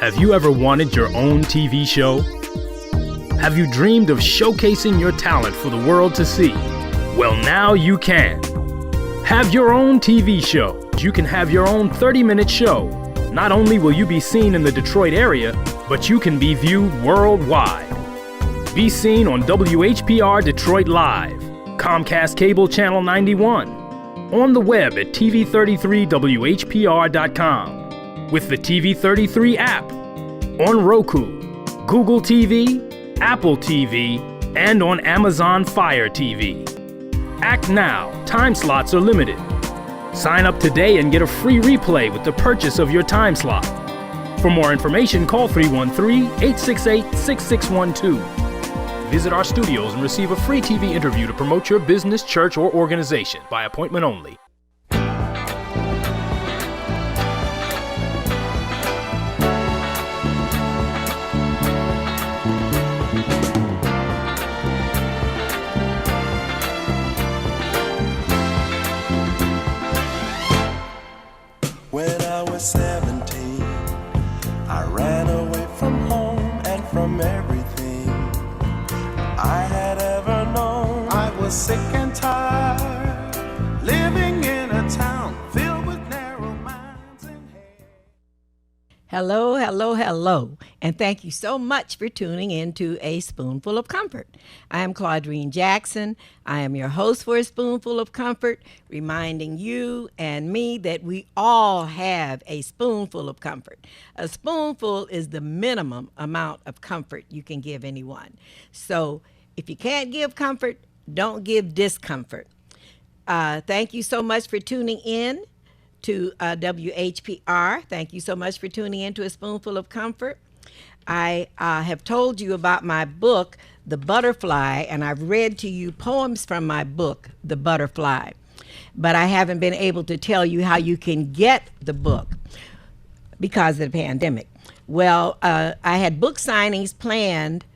Have you ever wanted your own TV show? Have you dreamed of showcasing your talent for the world to see? Well, now you can. Have your own TV show. You can have your own 30-minute show. Not only will you be seen in the Detroit area, but you can be viewed worldwide. Be seen on WHPR Detroit Live, Comcast Cable Channel 91, on the web at TV33WHPR.com, with the TV33 app, on Roku, Google TV, Apple TV, and on Amazon Fire TV. Act now. Time slots are limited. Sign up today and get a free replay with the purchase of your time slot. For more information, call 313-868-6612. Visit our studios and receive a free TV interview to promote your business, church, or organization by appointment only. When I was 17, I ran away from home and from everything I had ever known. I was sick and tired, living in a town filled with narrow minds and hate. Hello, hello, hello, and thank you so much for tuning in to A Spoonful of Comfort. I am Claudine Jackson. I am your host for A Spoonful of Comfort, reminding you and me that we all have a spoonful of comfort. A spoonful is the minimum amount of comfort you can give anyone. So if you can't give comfort, don't give discomfort. Thank you so much for tuning in to WHPR. Thank you so much for tuning in to A Spoonful of Comfort. I have told you about my book, The Butterfly, and I've read to you poems from my book, The Butterfly. But I haven't been able to tell you how you can get the book because of the pandemic. Well, I had book signings planned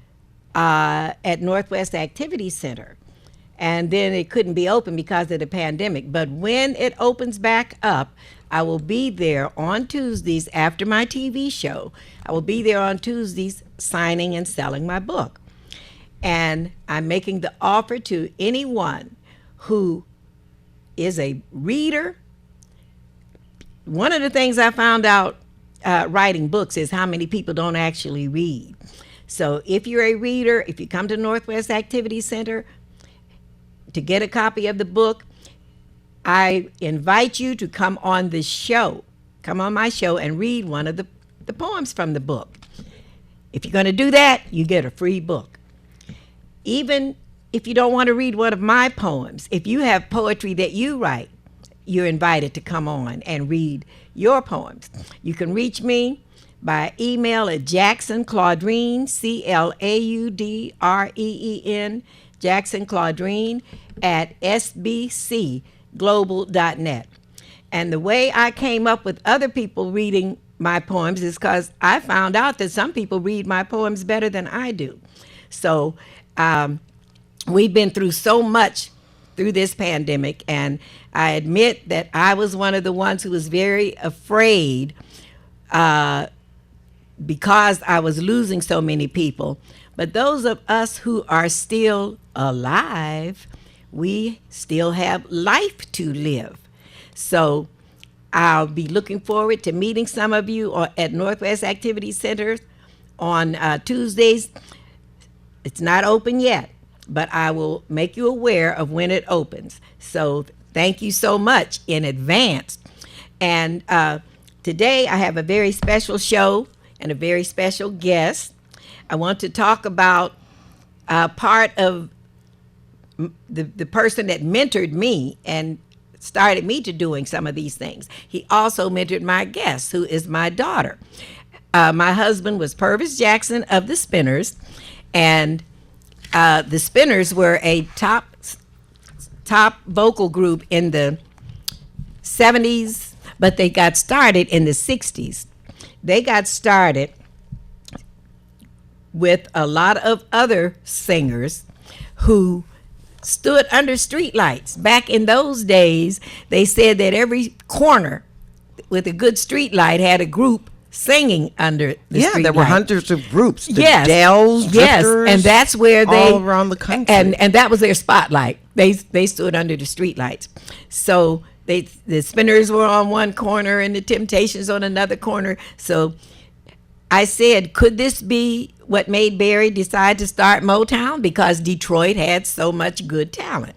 at Northwest Activity Center, and then it couldn't be open because of the pandemic. But when it opens back up, I will be there on Tuesdays after my TV show. I will be there on Tuesdays signing and selling my book. And I'm making the offer to anyone who is a reader. One of the things I found out writing books is how many people don't actually read. So if you're a reader, if you come to Northwest Activity Center to get a copy of the book, I invite you to come on the show, come on my show and read one of the poems from the book. If you're going to do that, you get a free book. Even if you don't want to read one of my poems, if you have poetry that you write, you're invited to come on and read your poems. You can reach me by email at Jackson Claudreen, CLAUDREEN, Jackson Claudreen at sbcglobal.net. And the way I came up with other people reading my poems is because I found out that some people read my poems better than I do. So we've been through so much through this pandemic, and I admit that I was one of the ones who was very afraid because I was losing so many people. But those of us who are still alive, we still have life to live. So I'll be looking forward to meeting some of you at Northwest Activity Center on Tuesdays. It's not open yet, but I will make you aware of when it opens. So thank you so much in advance. And today I have a very special show and a very special guest. I want to talk about part of the person that mentored me and started me to doing some of these things. He also mentored my guest, who is my daughter. My husband was Purvis Jackson of the Spinners, and the Spinners were a top vocal group in the 70s, but they got started in the 60s. They got started with a lot of other singers who stood under streetlights. Back in those days, they said that every corner with a good streetlight had a group singing under the street there were light. hundreds of groups. The Yes, Dells, yes, Drifters, and that's where they all around the country. and that was their spotlight. They stood under the street lights. So the Spinners were on one corner and the Temptations on another corner. So I said, could this be what made Barry decide to start Motown? Because Detroit had so much good talent.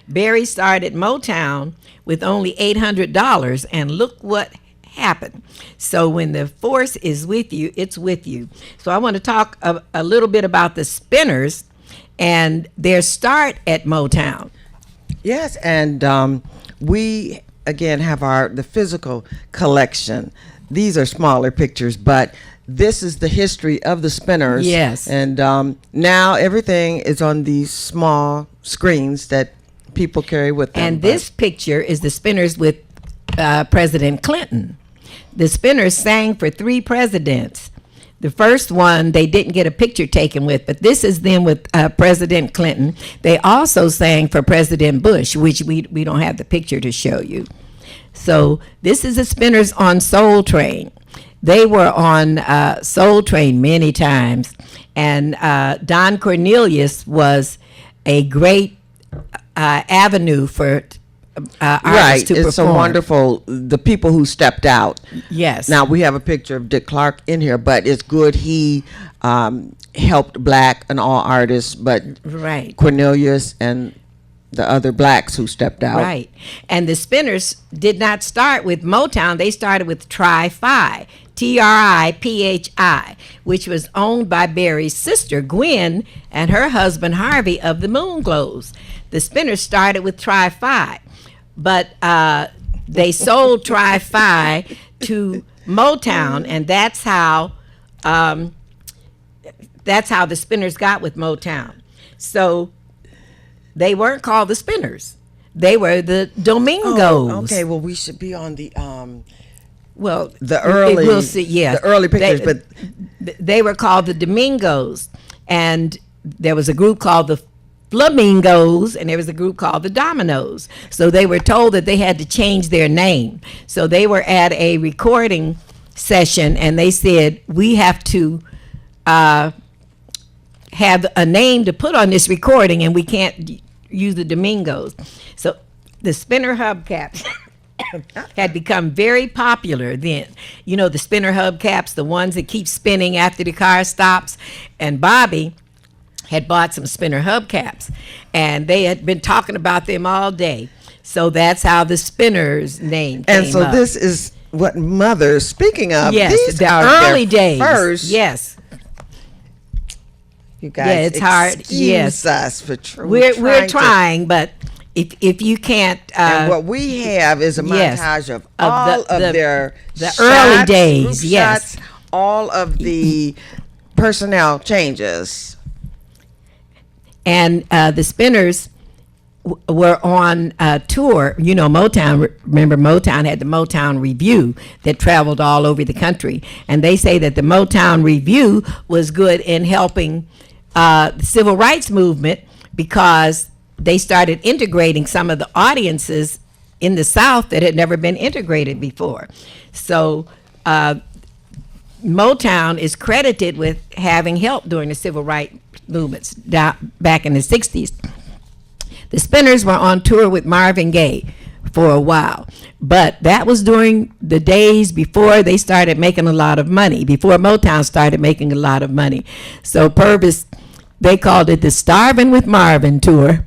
Barry started Motown with only $800, and look what happened. So when the force is with you, it's with you. So I want to talk a little bit about the Spinners and their start at Motown. Yes, and we again have the physical collection. These are smaller pictures, but this is the history of the Spinners. Yes. And now everything is on these small screens that people carry with them. And this picture is the Spinners with President Clinton. The Spinners sang for 3 presidents. The first one they didn't get a picture taken with, but this is them with President Clinton. They also sang for President Bush, which we don't have the picture to show you. So this is the Spinners on Soul Train. They were on Soul Train many times, and Don Cornelius was a great avenue for artists to perform. It's so wonderful, the people who stepped out. Yes. Now, we have a picture of Dick Clark in here, but it's good he helped black and all artists, but Right. Cornelius and the other blacks who stepped out. Right. And the Spinners did not start with Motown. They started with Tri-Phi, Triphi, which was owned by Barry's sister, Gwen, and her husband, Harvey, of the Moonglows. The Spinners started with Tri-Phi, but they sold Tri-Phi to Motown, and that's how the Spinners got with Motown. So they weren't called the Spinners. They were the Domingos. Oh, okay, well, we should be on the Well, the early, we'll see. Yeah, the early pictures, but they were called the Domingos, and there was a group called the Flamingos, and there was a group called the Dominoes. So they were told that they had to change their name. So they were at a recording session, and they said, we have to have a name to put on this recording, and we can't use the Domingos. So the spinner hubcaps had become very popular then. You know, the spinner hubcaps, the ones that keep spinning after the car stops. And Bobby had bought some spinner hubcaps, and they had been talking about them all day. So that's how the Spinners name came and so up. this is what Mother, speaking of, Yes, these the are early their days. first. Yes. You guys, Yeah, it's hard. excuse Yes. us for We're to- trying, but if you can't and what we have is a yes, montage of of all the- of the- their the shots, early days, group yes. shots, all of the personnel changes. And the Spinners were on a tour. You know, Motown, remember Motown had the Motown Review that traveled all over the country. And they say that the Motown Review was good in helping the civil rights movement because they started integrating some of the audiences in the South that had never been integrated before. So Motown is credited with having helped during the civil rights movements back in the 60s. The Spinners were on tour with Marvin Gaye for a while, but that was during the days before they started making a lot of money, before Motown started making a lot of money. So Purvis, they called it the Starvin' with Marvin tour.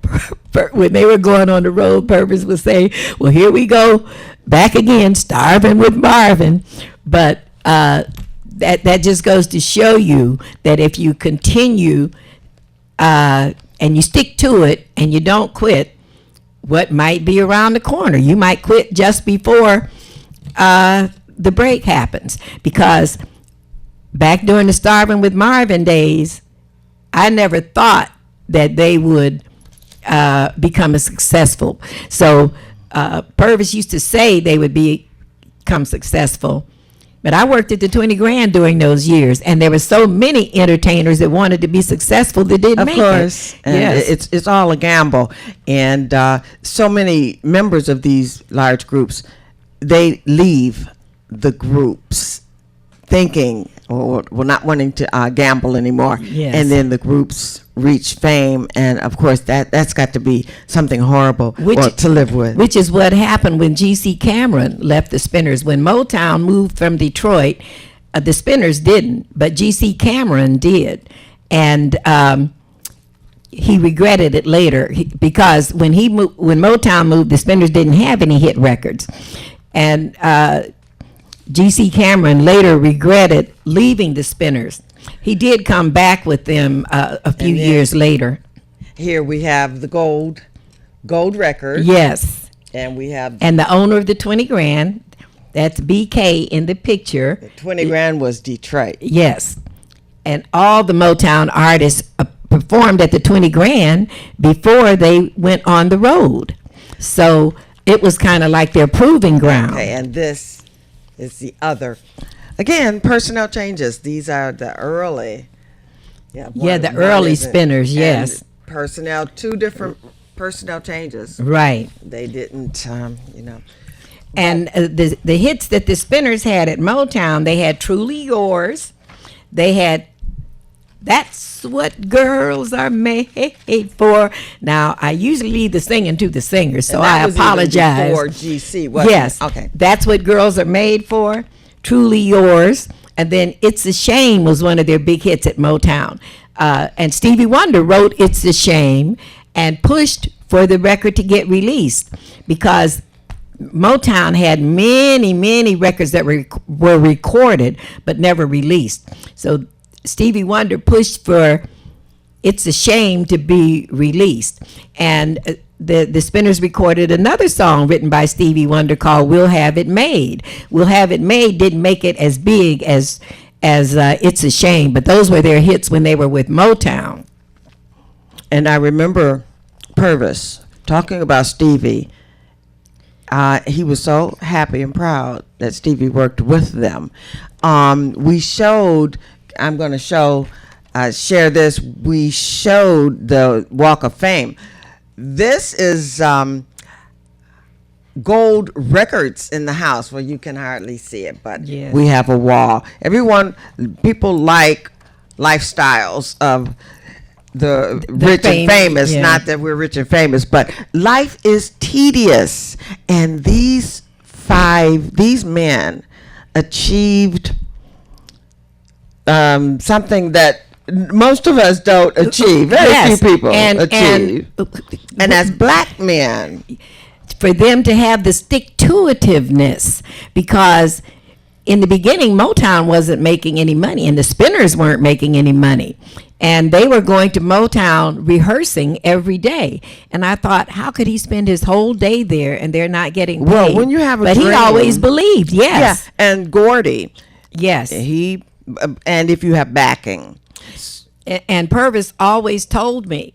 When they were going on the road, Purvis would say, well, here we go, back again, starving with Marvin. But that just goes to show you that if you continue and you stick to it and you don't quit, what might be around the corner? You might quit just before the break happens. Because back during the Starving with Marvin days, I never thought that they would become as successful. So Purvis used to say they would become successful. But I worked at the 20 Grand during those years, and there were so many entertainers that wanted to be successful that didn't make it. Of course, and Yes. it's all a gamble. And so many members of these large groups, they leave the groups thinking or not wanting to gamble anymore. Yes. And then the groups reach fame, and of course that's got to be something horrible to live with. Which is what happened when G.C. Cameron left the Spinners. When Motown moved from Detroit, the Spinners didn't, but G.C. Cameron did. And he regretted it later because when Motown moved, the Spinners didn't have any hit records. And G.C. Cameron later regretted leaving the Spinners. He did come back with them a few years later. Here we have the gold record. Yes. And we have... And the owner of the 20 grand, that's BK in the picture. The 20 grand was Detroit. Yes. And all the Motown artists performed at the 20 grand before they went on the road. So it was kind of like their proving ground. Okay, and this is the other. Again, personnel changes. These are the early. The early Spinners, yes. Personnel, 2 different personnel changes. Right. They didn't, And the hits that the Spinners had at Motown, they had Truly Yours. They had That's What Girls Are Made For. Now, I usually leave the singing to the singers, so I apologize. Before GC, wasn't yes. it? Okay. That's What Girls Are Made For, Truly Yours, and then It's a Shame was one of their big hits at Motown. And Stevie Wonder wrote It's a Shame and pushed for the record to get released because Motown had many, many records that were recorded but never released. So Stevie Wonder pushed for It's a Shame to be released. And the Spinners recorded another song written by Stevie Wonder called We'll Have It Made. We'll Have It Made didn't make it as big as It's a Shame, but those were their hits when they were with Motown. And I remember Purvis talking about Stevie. He was so happy and proud that Stevie worked with them. We showed, I'm going to share this. We showed the Walk of Fame. This is gold records in the house. Well, you can hardly see it, but Yes. we have a wall. People like lifestyles of the rich and famous. Yeah. Not that we're rich and famous, but life is tedious. And these men achieved something that most of us don't achieve. Very few people achieve. And as black men, for them to have the stick-to-itiveness, because in the beginning, Motown wasn't making any money, and the Spinners weren't making any money. And they were going to Motown rehearsing every day. And I thought, how could he spend his whole day there and they're not getting paid? Well, when you have a But dream, he always believed, yes. Yeah, and Gordy, Yes. and if you have backing. And Purvis always told me,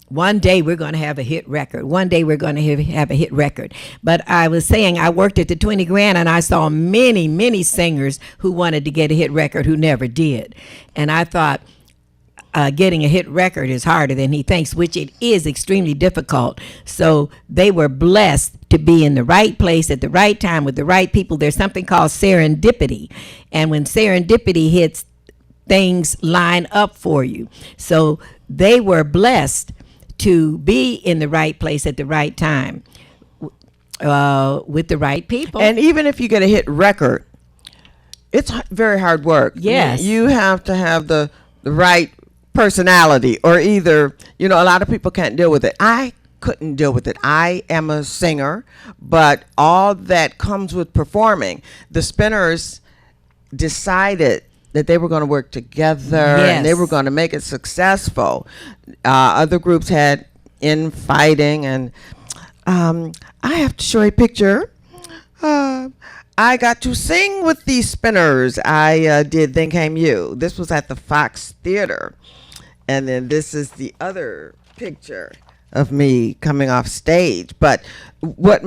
one day we're going to have a hit record. One day we're going to have a hit record. But I was saying I worked at the 20 grand and I saw many, many singers who wanted to get a hit record who never did. And I thought getting a hit record is harder than he thinks, which it is extremely difficult. So they were blessed to be in the right place at the right time with the right people. There's something called serendipity. And when serendipity hits, things line up for you. So they were blessed to be in the right place at the right time with the right people. And even if you get a hit record, it's very hard work. Yes. You have to have the right personality, or either, a lot of people can't deal with it. I couldn't deal with it. I am a singer, but all that comes with performing. The Spinners decided that they were going to work together and they were going to make it successful. Other groups had infighting, and I have to show a picture. I got to sing with these Spinners. I did Then Came You. This was at the Fox Theater. And then this is the other picture of me coming off stage. But what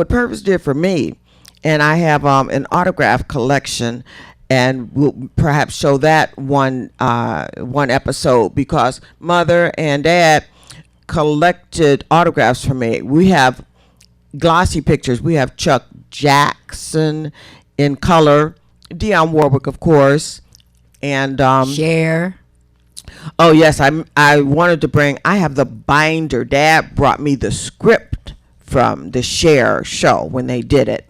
Purvis did for me, and I have an autograph collection, and we'll perhaps show that one episode, because Mother and Dad collected autographs for me. We have glossy pictures. We have Chuck Jackson in color Dionne Warwick, of course, and Share. oh yes, I wanted to bring. I have the binder. Dad brought me the script from the Cher show when they did it,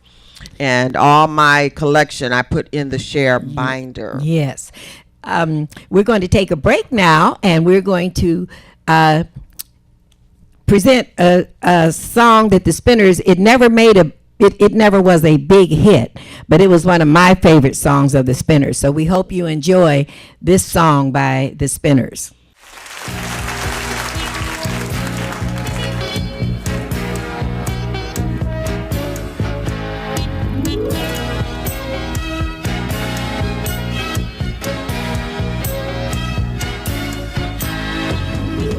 and all my collection I put in the Cher binder. Yes. We're going to take a break now, and we're going to present a song that the Spinners. It never was a big hit, but it was one of my favorite songs of the Spinners. So we hope you enjoy this song by the Spinners.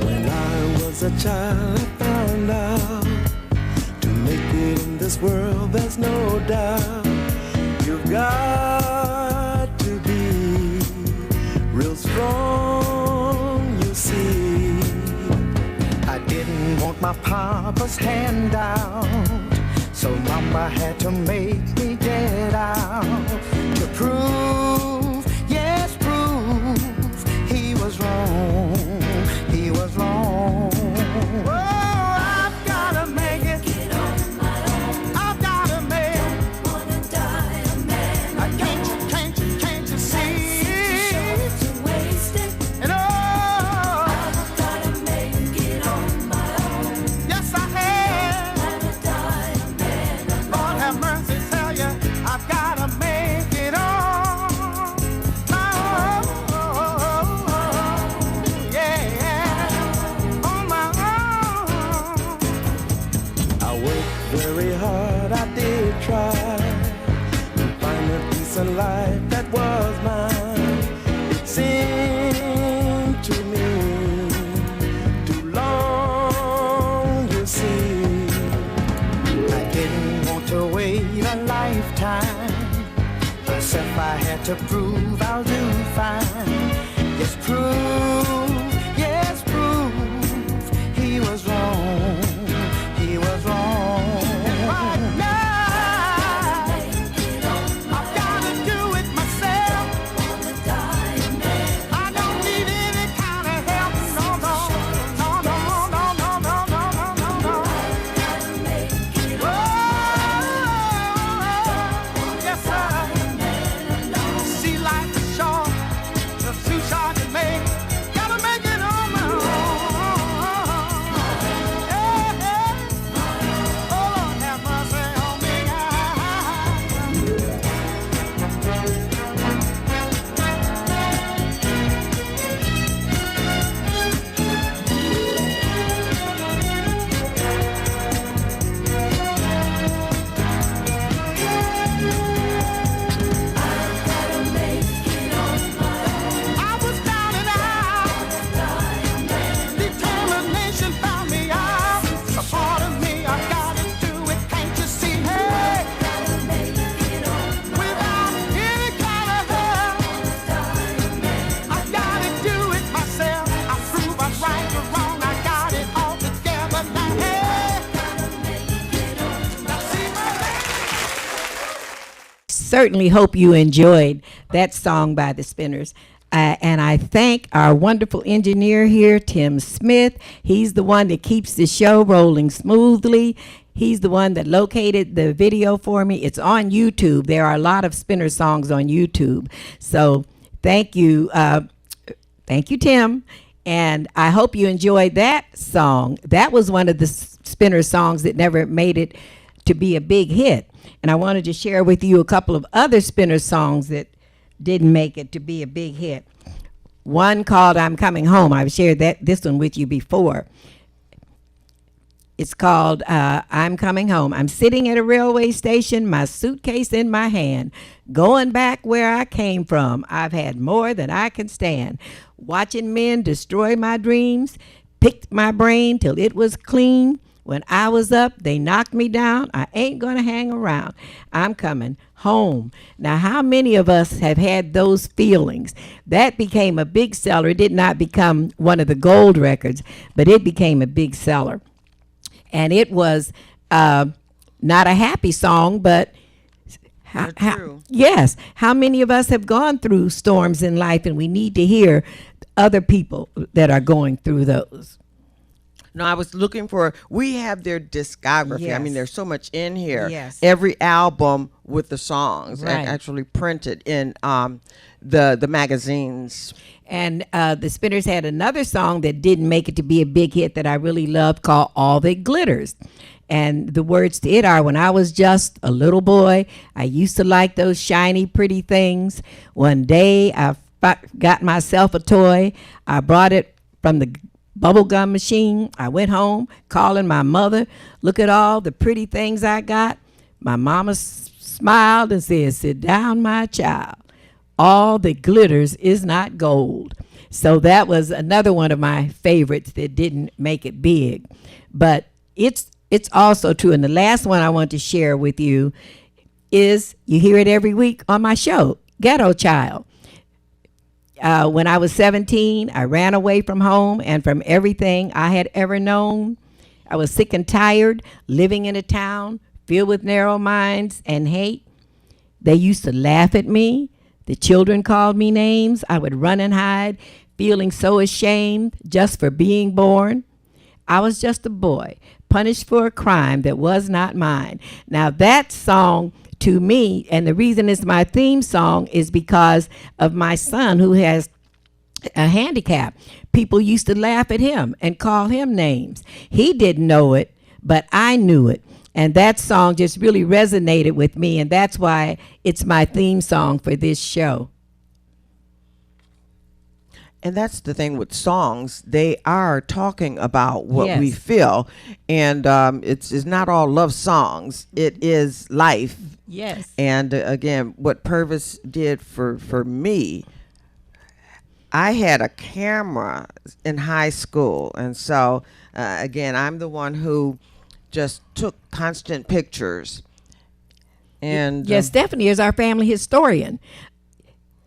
When I was a child, I found out to make it in this world, there's no doubt. You've got to be real strong, you see. I didn't want my papa's handout, so mama had to make me get out to prove, yes, prove he was wrong. He was wrong. Oh, I've gotta make it. I've gotta make it. Can't you see? And oh, yes I have. Lord have mercy, tell you, I've gotta make it on my own. Yeah, on my own. I worked very hard, I did try to find a decent life that was mine. It seemed to me too long, you see. I didn't want to wait a lifetime. Myself I had to prove I'll do fine. Yes, prove he was wrong. He was wrong. Right now, I've gotta do it myself. I don't need any kind of help. No. Oh, yes, sir. See, life is short, it's too short to make. Gotta make it on my own. Yeah. Oh, Lord, have mercy on me. I was down and out. Determination found me out. A part of me, I gotta do it. Can't you see? Hey, without any kind of help, I gotta do it myself. I prove I'm right or wrong. I got it all together now. Hey, now see my Certainly hope you enjoyed that song by the Spinners. And I thank our wonderful engineer here, Tim Smith. He's the one that keeps the show rolling smoothly. He's the one that located the video for me. It's on YouTube. There are a lot of Spinner songs on YouTube. So thank you. Thank you, Tim. And I hope you enjoyed that song. That was one of the Spinner songs that never made it to be a big hit. And I wanted to share with you a couple of other Spinner songs that didn't make it to be a big hit. One called I'm Coming Home. I've shared this one with you before. It's called I'm Coming Home. I'm sitting at a railway station, my suitcase in my hand, going back where I came from. I've had more than I can stand. Watching men destroy my dreams, picked my brain till it was clean. When I was up, they knocked me down. I ain't gonna hang around. I'm coming home. Now, how many of us have had those feelings? That became a big seller. It did not become one of the gold records, but it became a big seller. And it was not a happy song, but True. Yes. How many of us have gone through storms in life, and we need to hear other people that are going through those? No, I was looking for. We have their discography. I mean, Yes. there's so much in here. Yes. Every album with the songs Right. actually printed in the magazines. And the Spinners had another song that didn't make it to be a big hit that I really loved called All That Glitters. And the words to it are, when I was just a little boy, I used to like those shiny, pretty things. One day I got myself a toy. I brought it from the bubblegum machine. I went home calling my mother. Look at all the pretty things I got. My mama smiled and said, sit down, my child. All that glitters is not gold. So that was another one of my favorites that didn't make it big. But it's also true. And the last one I want to share with you is, you hear it every week on my show, Ghetto Child. When I was 17, I ran away from home and from everything I had ever known. I was sick and tired living in a town filled with narrow minds and hate. They used to laugh at me. The children called me names. I would run and hide, feeling so ashamed just for being born. I was just a boy, punished for a crime that was not mine. Now that song, to me, and the reason it's my theme song, is because of my son who has a handicap. People used to laugh at him and call him names. He didn't know it, but I knew it. And that song just really resonated with me, and that's why it's my theme song for this show. And that's the thing with songs. They are talking about what Yes. we feel. And it's not all love songs. It is life. Yes. And again, what Purvis did for me, I had a camera in high school. And so, again, I'm the one who just took constant pictures. And Yes, Stephanie is our family historian.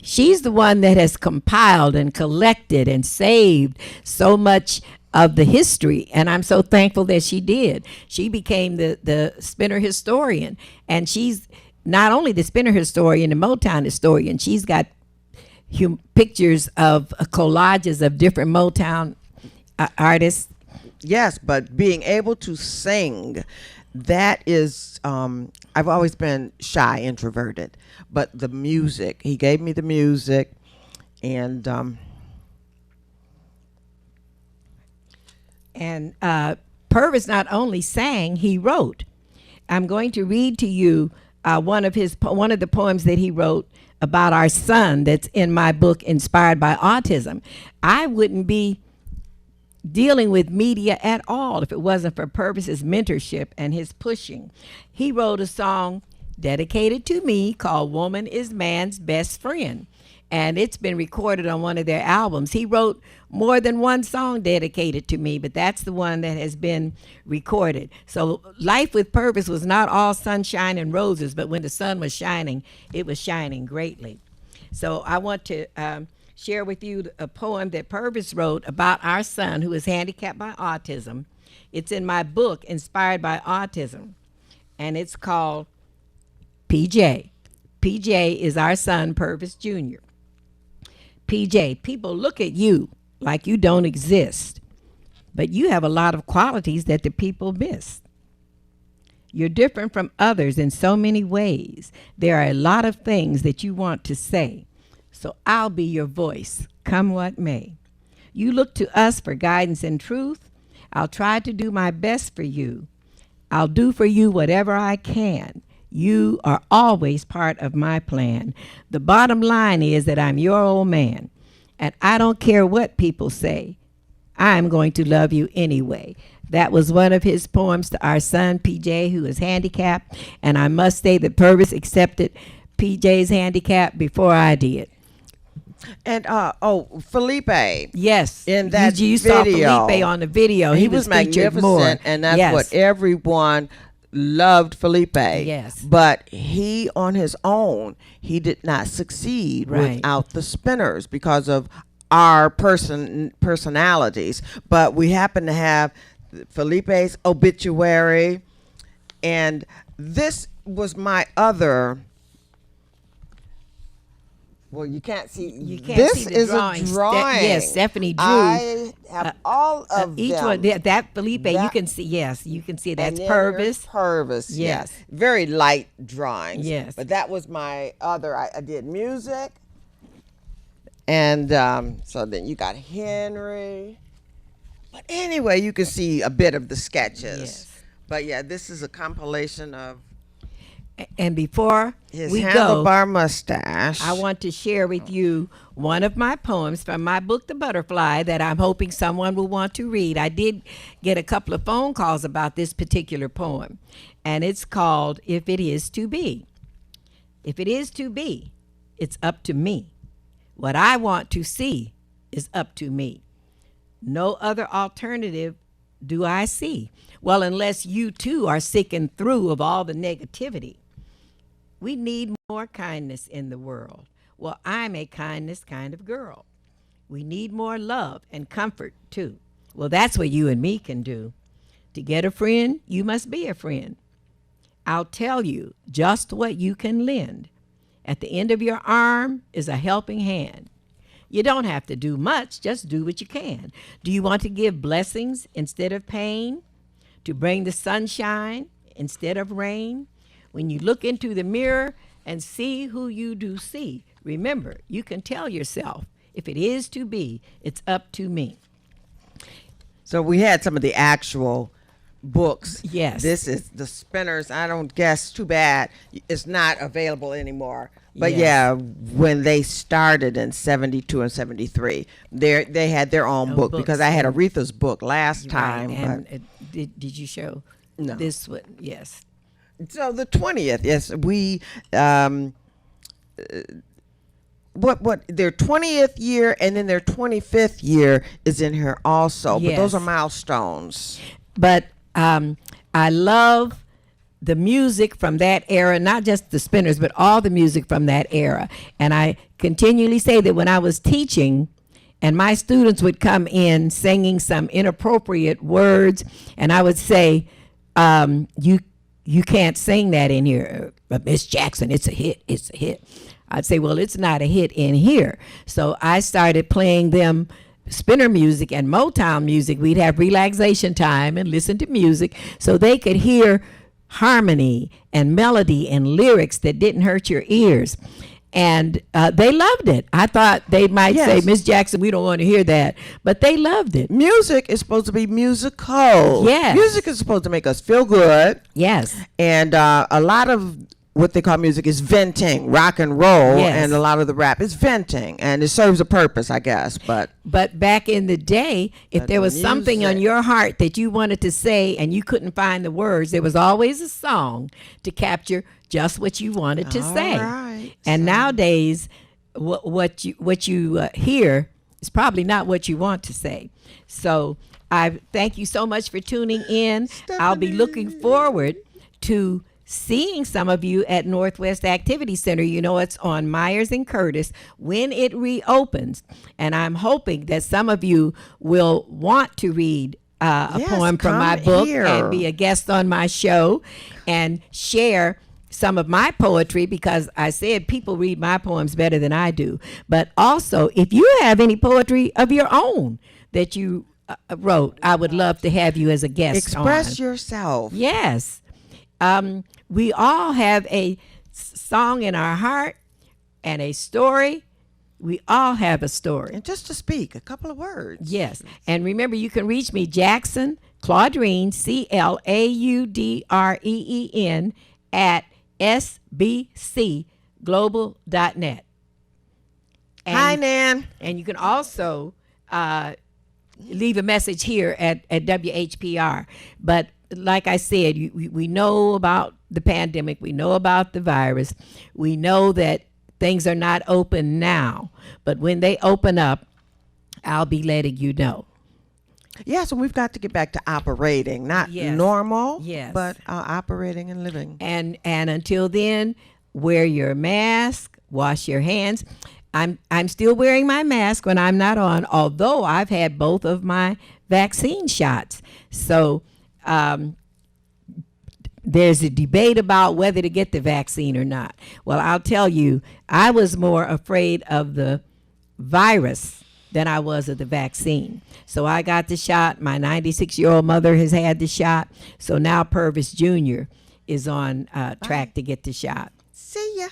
She's the one that has compiled and collected and saved so much of the history, and I'm so thankful that she did. She became the Spinner historian, and she's not only the Spinner historian, the Motown historian. She's got pictures of collages of different Motown artists. yes, but being able to sing, that is, I've always been shy, introverted, but the music, he gave me the music, and Purvis not only sang, he wrote. I'm going to read to you one of the poems that he wrote about our son that's in my book, Inspired by Autism. I wouldn't be dealing with media at all if it wasn't for Purvis's mentorship and his pushing. He wrote a song dedicated to me called Woman is Man's Best Friend, and it's been recorded on one of their albums. He wrote more than one song dedicated to me, but that's the one that has been recorded. So life with Purvis was not all sunshine and roses, but when the sun was shining, it was shining greatly. So I want to share with you a poem that Purvis wrote about our son who is handicapped by autism. It's in my book, Inspired by Autism, and it's called PJ. PJ is our son, Purvis Jr. PJ, people look at you like you don't exist, but you have a lot of qualities that the people miss. You're different from others in so many ways. There are a lot of things that you want to say, so I'll be your voice, come what may. You look to us for guidance and truth. I'll try to do my best for you. I'll do for you whatever I can. You are always part of my plan. The bottom line is that I'm your old man, and I don't care what people say. I'm going to love you anyway. That was one of his poems to our son, PJ, who is handicapped, and I must say that Purvis accepted PJ's handicap before I did. And Felipe. Yes. In that you saw video. Felipe on the video. He was featured magnificent, more. and that's Yes. what everyone loved Felipe. Yes. But he on his own, he did not succeed Right. without the Spinners because of our personalities. But we happen to have Felipe's obituary, and this was my other Well, you can't see. You can't This see the is drawings. a drawing. Yes, Stephanie drew. I have all of Each them. one, that Felipe, you That- can see. Yes, you can see. And That's then here's Purvis. Purvis, Yes. yes. Very light drawings. Yes. But that was my other, I did music. And so then you got Henry. But anyway, you can see a bit of the sketches. Yes. But yeah, this is a compilation of And before his we go, handlebar mustache. I want to share with you one of my poems from my book, The Butterfly, that I'm hoping someone will want to read. I did get a couple of phone calls about this particular poem, and it's called If It Is to Be. If it is to be, it's up to me. What I want to see is up to me. No other alternative do I see. Well, unless you too are sickened through of all the negativity. We need more kindness in the world. Well, I'm a kindness kind of girl. We need more love and comfort too. Well, that's what you and me can do. To get a friend, you must be a friend. I'll tell you just what you can lend. At the end of your arm is a helping hand. You don't have to do much, just do what you can. Do you want to give blessings instead of pain? To bring the sunshine instead of rain? When you look into the mirror and see who you do see, remember, you can tell yourself, if it is to be, it's up to me. So we had some of the actual books. Yes. This is the Spinners. I don't guess, too bad. It's not available anymore. But Yes. yeah, when they started in 72 and 73, they had their own book books. because I had Aretha's book last time. Right. And did you show No. this one? Yes. But, so the 20th, yes, we what their 20th year and then their 25th year is in here also. But those Yes. are milestones. But I love the music from that era, not just the Spinners, but all the music from that era. And I continually say that when I was teaching and my students would come in singing some inappropriate words, and I would say, you can't sing that in here. But Miss Jackson, it's a hit, it's a hit. I'd say, well, it's not a hit in here. So I started playing them Spinner music and Motown music. We'd have relaxation time and listen to music so they could hear harmony and melody and lyrics that didn't hurt your ears. And they loved it. I thought they might say, Yes. Miss Jackson, we don't want to hear that. But they loved it. Music is supposed to be musical. Yes. Music is supposed to make us feel good. Yes. And a lot of what they call music is venting, rock and roll, Yes. and a lot of the rap is venting, and it serves a purpose, I guess. But back in the day, if But there was something on music. your heart that you wanted to say and you couldn't find the words, there was always a song to capture just what you wanted to All say. right. And nowadays, what you hear is probably not what you want to say. So I thank you so much for tuning in. I'll be looking forward to seeing some of you at Northwest Activity Center. You know, it's on Myers and Curtis when it reopens. And I'm hoping that some of you will want to read a Yes, poem from my come book here. and be a guest on my show and share some of my poetry, because I said people read my poems better than I do. But also, if you have any poetry of your own that you wrote, I would love to have you as a guest. express on. yourself. Yes. We all have a song in our heart and a story. We all have a story. And just to speak a couple of words. Yes. And remember, you can reach me, Jackson Claudreen, CLAUDREEN, at sbcglobal.net. Hi, Nan. And you can also leave a message here at WHPR. But like I said, we know about the pandemic. We know about the virus. We know that things are not open now. But when they open up, I'll be letting you know. Yes, and we've got to get back to operating, not Yes. normal, Yes. but operating and living. And until then, wear your mask, wash your hands. I'm still wearing my mask when I'm not on, although I've had both of my vaccine shots. So there's a debate about whether to get the vaccine or not. Well, I'll tell you, I was more afraid of the virus than I was of the vaccine. So I got the shot. My 96-year-old mother has had the shot. So now Purvis Jr. is on track to get the shot. See ya.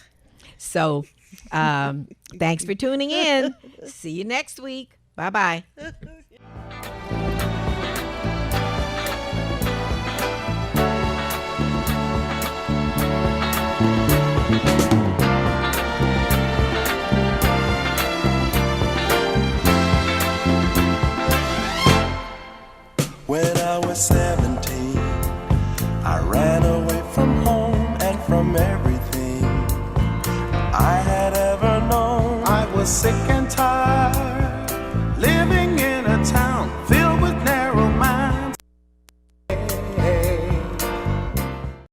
So thanks for tuning in. See you next week. Bye-bye. When I was 17, I ran away from home and from everything I had ever known. I was sick and tired